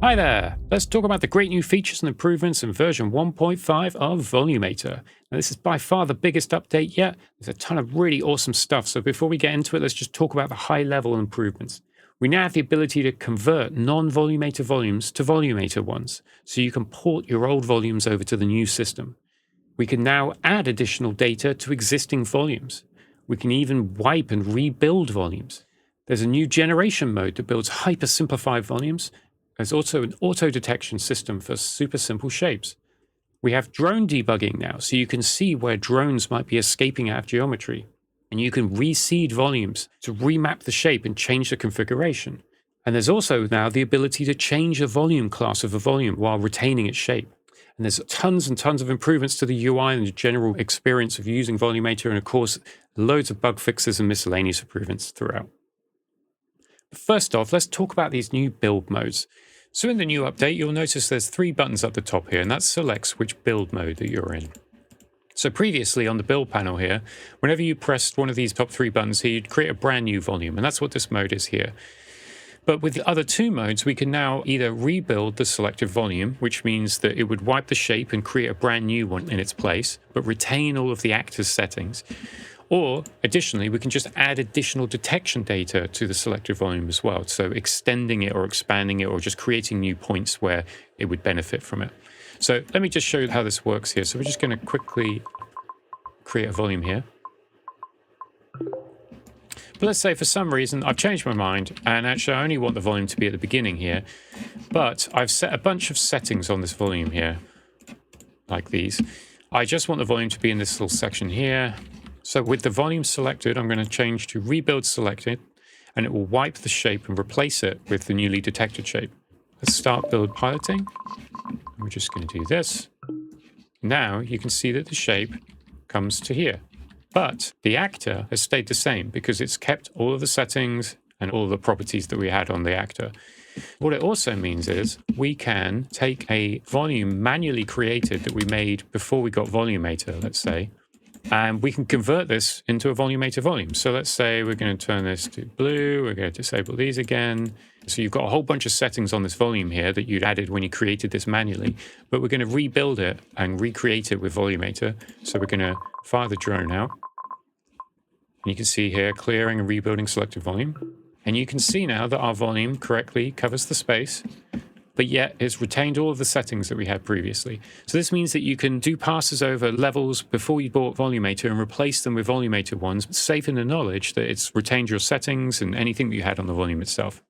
Hi there! Let's talk about the great new features and improvements in version 1.5 of Volumator. Now, this is by far the biggest update yet. There's a ton of really awesome stuff, so before we get into it, let's just talk about the high-level improvements. We now have the ability to convert non-Volumator volumes to Volumator ones, so you can port your old volumes over to the new system. We can now add additional data to existing volumes. We can even wipe and rebuild volumes. There's a new generation mode that builds hyper-simplified volumes. There's also an auto-detection system for super simple shapes. We have drone debugging now, so you can see where drones might be escaping out of geometry. And you can reseed volumes to remap the shape and change the configuration. And there's also now the ability to change the volume class of a volume while retaining its shape. And there's tons and tons of improvements to the UI and the general experience of using Volumator, and of course, loads of bug fixes and miscellaneous improvements throughout. First off, let's talk about these new build modes. So in the new update, you'll notice there's 3 buttons at the top here, and that selects which build mode that you're in. So previously on the build panel here, whenever you pressed one of these top 3 buttons here, you'd create a brand new volume, and that's what this mode is here. But with the other 2 modes, we can now either rebuild the selected volume, which means that it would wipe the shape and create a brand new one in its place, but retain all of the actor's settings. Or, additionally, we can just add additional detection data to the selected volume as well. So extending it or expanding it or just creating new points where it would benefit from it. So let me just show you how this works here. So we're just going to quickly create a volume here. But let's say for some reason I've changed my mind and actually I only want the volume to be at the beginning here. But I've set a bunch of settings on this volume here, like these. I just want the volume to be in this little section here. So with the volume selected, I'm going to change to rebuild selected, and it will wipe the shape and replace it with the newly detected shape. Let's start build piloting. We're just going to do this. Now you can see that the shape comes to here, but the actor has stayed the same because it's kept all of the settings and all the properties that we had on the actor. What it also means is we can take a volume manually created that we made before we got Volumator, let's say, and we can convert this into a Volumator volume. So let's say we're going to turn this to blue. We're going to disable these again. So you've got a whole bunch of settings on this volume here that you'd added when you created this manually. But we're going to rebuild it and recreate it with Volumator. So we're going to fire the drone out. And you can see here, clearing and rebuilding selected volume. And you can see now that our volume correctly covers the space, but yet it's retained all of the settings that we had previously. So this means that you can do passes over levels before you bought Volumator and replace them with Volumator ones, safe in the knowledge that it's retained your settings and anything that you had on the volume itself.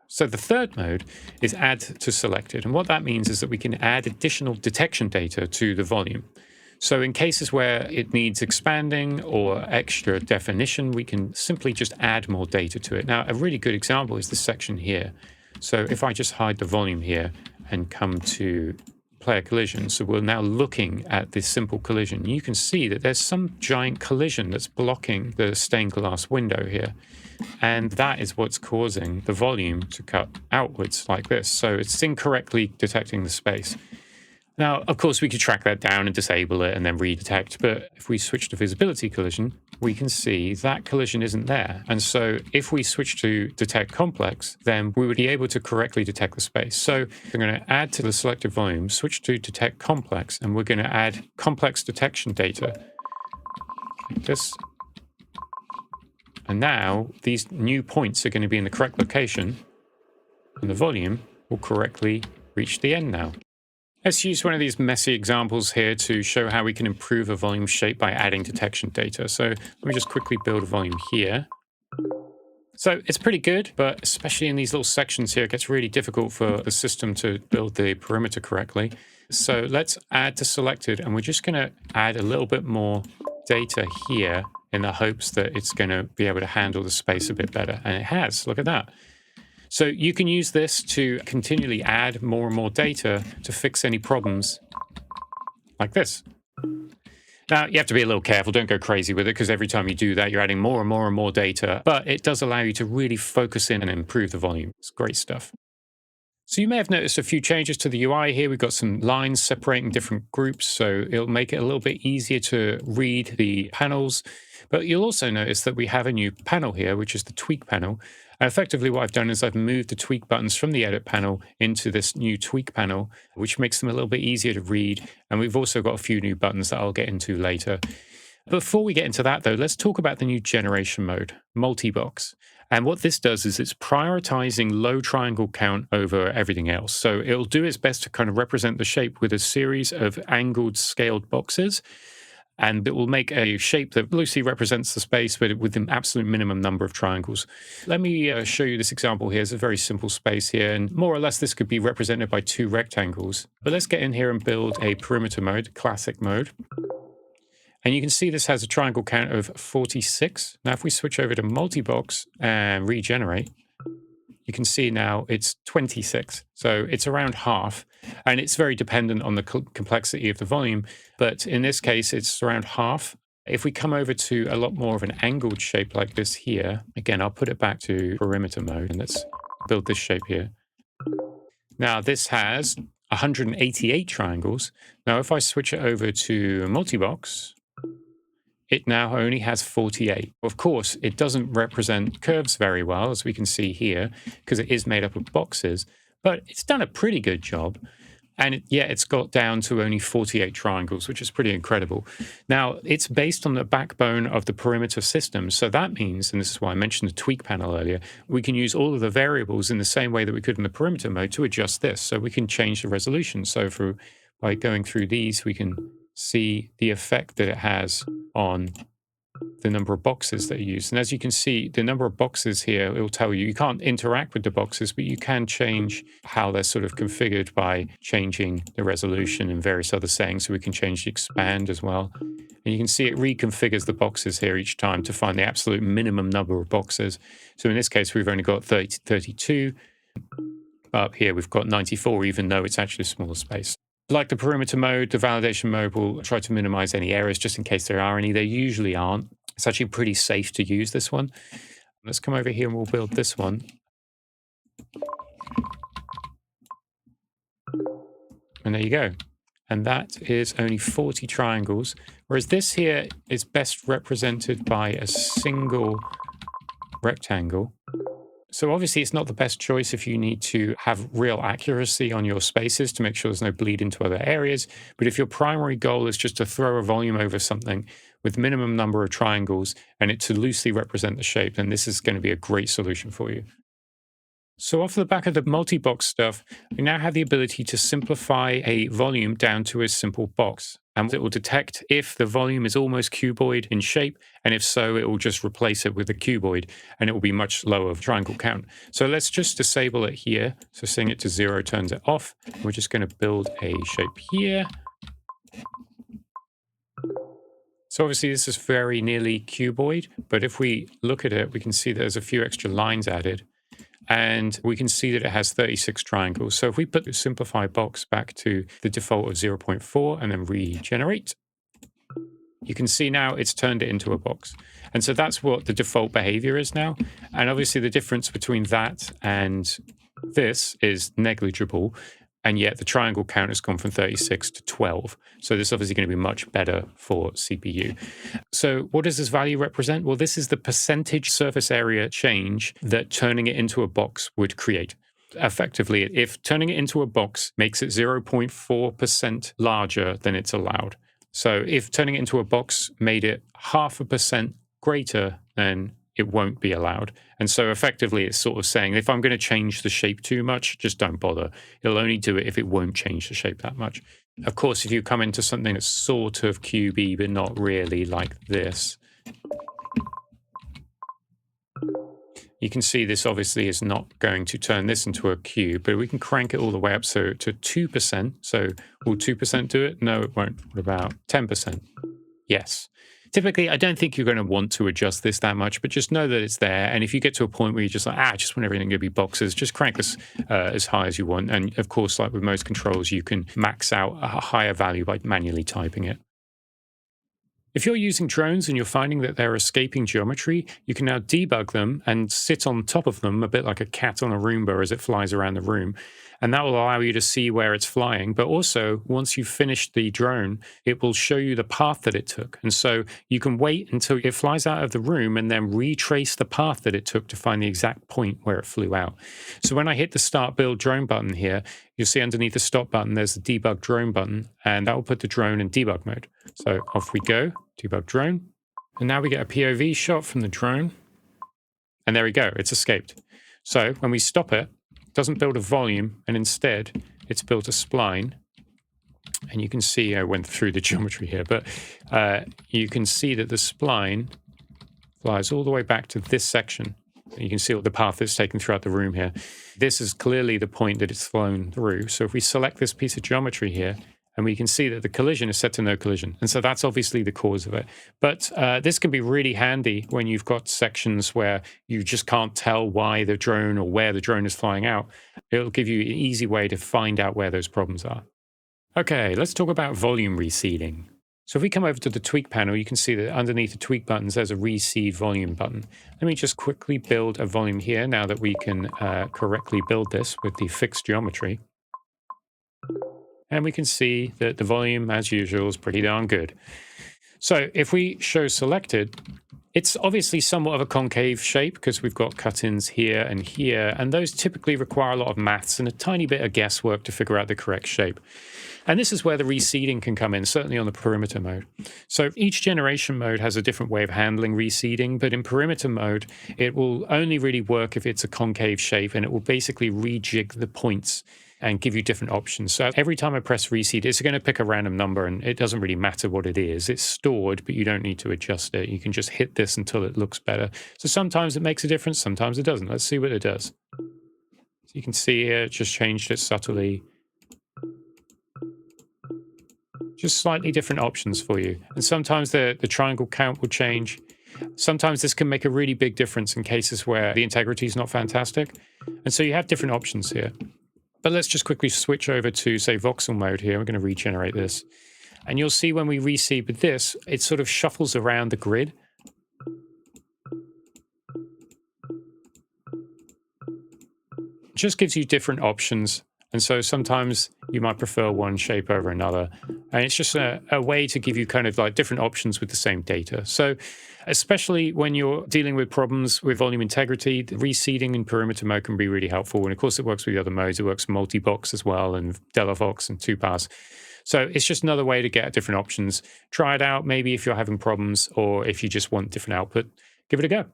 So the third mode is add to selected. And what that means is that we can add additional detection data to the volume. So in cases where it needs expanding or extra definition, we can simply just add more data to it. Now, a really good example is this section here. So if I just hide the volume here and come to player collision, so we're now looking at this simple collision, you can see that there's some giant collision that's blocking the stained glass window here. And that is what's causing the volume to cut outwards like this. So it's incorrectly detecting the space. Now, of course, we could track that down and disable it and then redetect. But if we switch to visibility collision, we can see that collision isn't there. And so if we switch to detect complex, then we would be able to correctly detect the space. So I'm going to add to the selected volume, switch to detect complex, and we're going to add complex detection data like this. And now these new points are going to be in the correct location, and the volume will correctly reach the end now. Let's use one of these messy examples here to show how we can improve a volume shape by adding detection data. So let me just quickly build a volume here. So it's pretty good, but especially in these little sections here, it gets really difficult for the system to build the perimeter correctly. So let's add to selected, and we're just going to add a little bit more data here in the hopes that it's going to be able to handle the space a bit better. And it has, look at that. So you can use this to continually add more and more data to fix any problems like this. Now, you have to be a little careful. Don't go crazy with it, because every time you do that, you're adding more and more and more data. But it does allow you to really focus in and improve the volume. It's great stuff. So you may have noticed a few changes to the UI here. We've got some lines separating different groups, so it'll make it a little bit easier to read the panels. But you'll also notice that we have a new panel here, which is the tweak panel. And effectively what I've done is I've moved the tweak buttons from the edit panel into this new tweak panel, which makes them a little bit easier to read. And we've also got a few new buttons that I'll get into later. Before we get into that, though, let's talk about the new generation mode, multi-box. And what this does is it's prioritizing low triangle count over everything else. So it'll do its best to kind of represent the shape with a series of angled scaled boxes. And it will make a shape that loosely represents the space, but with an absolute minimum number of triangles. Let me show you this example here. It's a very simple space here. And more or less, this could be represented by two rectangles. But let's get in here and build a perimeter mode, classic mode. And you can see this has a triangle count of 46. Now, if we switch over to multi-box and regenerate, you can see now it's 26. So it's around half. And it's very dependent on the complexity of the volume. But in this case, it's around half. If we come over to a lot more of an angled shape like this here, again, I'll put it back to perimeter mode. And let's build this shape here. Now, this has 188 triangles. Now, if I switch it over to multi-box, it now only has 48. Of course, it doesn't represent curves very well, as we can see here, because it is made up of boxes, but it's done a pretty good job. And it's got down to only 48 triangles, which is pretty incredible. Now, it's based on the backbone of the perimeter system. So that means, and this is why I mentioned the tweak panel earlier, we can use all of the variables in the same way that we could in the perimeter mode to adjust this. So we can change the resolution. So by going through these, we can see the effect that it has on the number of boxes that you use. And as you can see, the number of boxes here, it will tell you, you can't interact with the boxes, but you can change how they're sort of configured by changing the resolution and various other settings. So we can change the expand as well. And you can see it reconfigures the boxes here each time to find the absolute minimum number of boxes. So in this case, we've only got 32. Up here, we've got 94, even though it's actually a smaller space. Like the perimeter mode, the validation mode will try to minimize any errors just in case there are any. There usually aren't. It's actually pretty safe to use this one. Let's come over here and we'll build this one. And there you go. And that is only 40 triangles. Whereas this here is best represented by a single rectangle. So obviously it's not the best choice if you need to have real accuracy on your spaces to make sure there's no bleed into other areas. But if your primary goal is just to throw a volume over something with minimum number of triangles and it to loosely represent the shape, then this is going to be a great solution for you. So off the back of the multi-box stuff, we now have the ability to simplify a volume down to a simple box. And it will detect if the volume is almost cuboid in shape, and if so, it will just replace it with a cuboid, and it will be much lower triangle count. So let's just disable it here. So setting it to 0 turns it off. We're just going to build a shape here. So obviously this is very nearly cuboid, but if we look at it, we can see there's a few extra lines added. And we can see that it has 36 triangles. So if we put the simplify box back to the default of 0.4 and then regenerate, you can see now it's turned it into a box. And so that's what the default behavior is now. And obviously the difference between that and this is negligible. And yet the triangle count has gone from 36 to 12. So this is obviously going to be much better for CPU. So what does this value represent? Well, this is the percentage surface area change that turning it into a box would create. Effectively, if turning it into a box makes it 0.4% larger than it's allowed. So if turning it into a box made it 0.5% greater, then it won't be allowed. And so effectively it's sort of saying, if I'm going to change the shape too much, just don't bother. It'll only do it if it won't change the shape that much. Of course, if you come into something that's sort of cubey, but not really like this, you can see this obviously is not going to turn this into a cube, but we can crank it all the way up to 2%. So will 2% do it? No, it won't. What about 10%? Yes. Typically, I don't think you're going to want to adjust this that much, but just know that it's there. And if you get to a point where you're just like, I just want everything to be boxes, just crank this as high as you want. And of course, like with most controls, you can max out a higher value by manually typing it. If you're using drones and you're finding that they're escaping geometry, you can now debug them and sit on top of them a bit like a cat on a Roomba as it flies around the room. and that will allow you to see where it's flying. But also, once you've finished the drone, it will show you the path that it took. And so you can wait until it flies out of the room and then retrace the path that it took to find the exact point where it flew out. So when I hit the Start Build Drone button here, you'll see underneath the Stop button, there's the Debug Drone button, and that will put the drone in debug mode. So off we go, debug drone. And now we get a POV shot from the drone. And there we go, it's escaped. So when we stop it, it doesn't build a volume, and instead it's built a spline. And you can see, I went through the geometry here, but you can see that the spline flies all the way back to this section. You can see the path it's taken throughout the room here. This is clearly the point that it's flown through. So if we select this piece of geometry here, and we can see that the collision is set to no collision. And so that's obviously the cause of it. But this can be really handy when you've got sections where you just can't tell why the drone or where the drone is flying out. It'll give you an easy way to find out where those problems are. Okay, let's talk about volume reseeding. So if we come over to the tweak panel, you can see that underneath the tweak buttons, there's a reseed volume button. Let me just quickly build a volume here now that we can correctly build this with the fixed geometry. And we can see that the volume, as usual, is pretty darn good. So if we show selected, it's obviously somewhat of a concave shape because we've got cut-ins here, and those typically require a lot of maths and a tiny bit of guesswork to figure out the correct shape. And this is where the reseeding can come in, certainly on the perimeter mode. So each generation mode has a different way of handling reseeding, but in perimeter mode, it will only really work if it's a concave shape, and it will basically rejig the points and give you different options. So every time I press reseed, it's going to pick a random number, and it doesn't really matter what it is. It's stored, but you don't need to adjust it. You can just hit this until it looks better. So sometimes it makes a difference, sometimes it doesn't. Let's see what it does. So you can see here, it just changed it subtly. Just slightly different options for you. And sometimes the triangle count will change. Sometimes this can make a really big difference in cases where the integrity is not fantastic. And so you have different options here. But let's just quickly switch over to, say, voxel mode here. We're going to regenerate this. And you'll see when we reseed with this, it sort of shuffles around the grid. Just gives you different options. And so sometimes you might prefer one shape over another. And it's just a way to give you kind of like different options with the same data. So especially when you're dealing with problems with volume integrity, the reseeding in perimeter mode can be really helpful. And of course, it works with the other modes. It works multi-box as well, and Delavox and 2-pass. So it's just another way to get different options. Try it out, maybe if you're having problems or if you just want different output, give it a go.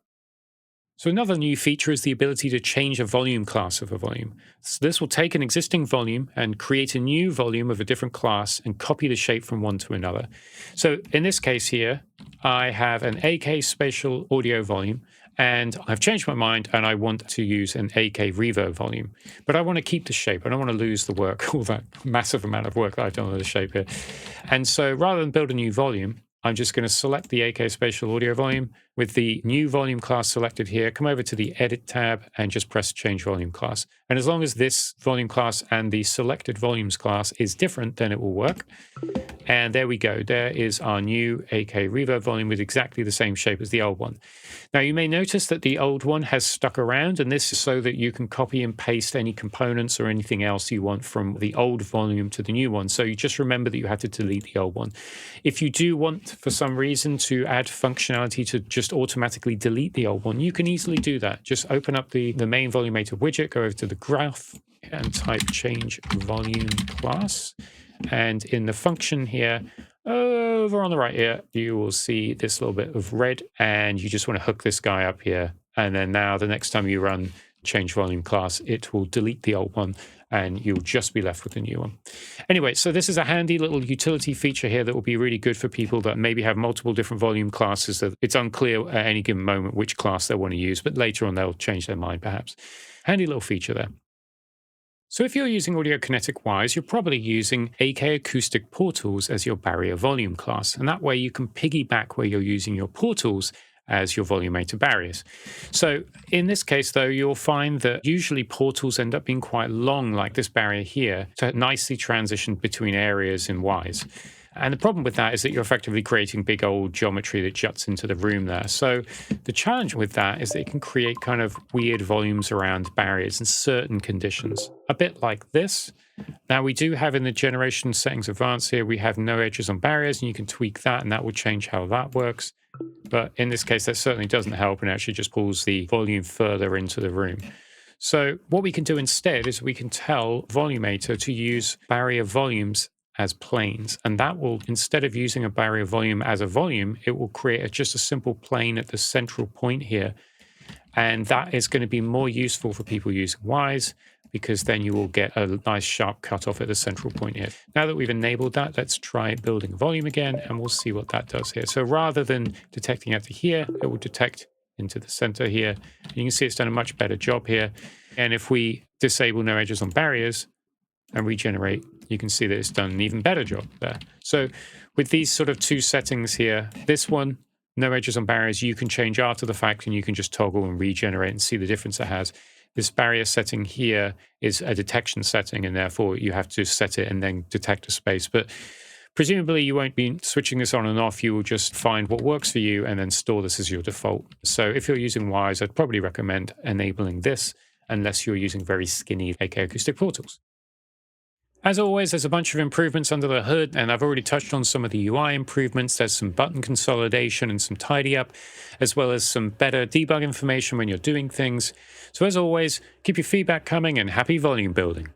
So another new feature is the ability to change a volume class of a volume. So this will take an existing volume and create a new volume of a different class and copy the shape from one to another. So in this case here, I have an AK spatial audio volume, and I've changed my mind and I want to use an AK reverb volume. But I want to keep the shape. I don't want to lose the work, all that massive amount of work that I've done with the shape here. And so rather than build a new volume, I'm just going to select the AK spatial audio volume with the new volume class selected here, come over to the edit tab and just press change volume class. And as long as this volume class and the selected volumes class is different, then it will work. And there we go. There is our new AK reverb volume with exactly the same shape as the old one. Now you may notice that the old one has stuck around, and this is so that you can copy and paste any components or anything else you want from the old volume to the new one. So you just remember that you had to delete the old one. If you do want, for some reason, to add functionality to just automatically delete the old one, you can easily do that. Just open up the main Volumator widget, go over to the graph and type change volume class. And in the function here, over on the right here, you will see this little bit of red, and you just want to hook this guy up here. And then now the next time you run change volume class, it will delete the old one and you'll just be left with the new one. Anyway, so this is a handy little utility feature here that will be really good for people that maybe have multiple different volume classes that it's unclear at any given moment which class they want to use, but later on they'll change their mind perhaps. Handy little feature there. So if you're using Audiokinetic Wise, you're probably using AK Acoustic Portals as your barrier volume class. And that way you can piggyback where you're using your portals as your Volumator barriers. So in this case, though, you'll find that usually portals end up being quite long, like this barrier here, to nicely transition between areas in Wise. And the problem with that is that you're effectively creating big old geometry that juts into the room there. So the challenge with that is that it can create kind of weird volumes around barriers in certain conditions, a bit like this. Now we do have in the generation settings advanced here, we have no edges on barriers, and you can tweak that and that will change how that works. But in this case, that certainly doesn't help and actually just pulls the volume further into the room. So what we can do instead is we can tell Volumator to use barrier volumes as planes. And that will, instead of using a barrier volume as a volume, it will create just a simple plane at the central point here. And that is going to be more useful for people using Wise, because then you will get a nice sharp cutoff at the central point here. Now that we've enabled that, let's try building volume again, and we'll see what that does here. So rather than detecting out to here, it will detect into the center here. And you can see it's done a much better job here. And if we disable no edges on barriers and regenerate, you can see that it's done an even better job there. So with these sort of two settings here, this one, no edges on barriers, you can change after the fact and you can just toggle and regenerate and see the difference it has. This barrier setting here is a detection setting, and therefore you have to set it and then detect a space. But presumably you won't be switching this on and off. You will just find what works for you and then store this as your default. So if you're using Wise, I'd probably recommend enabling this unless you're using very skinny AK acoustic portals. As always, there's a bunch of improvements under the hood, and I've already touched on some of the UI improvements. There's some button consolidation and some tidy up, as well as some better debug information when you're doing things. So as always, keep your feedback coming and happy volume building.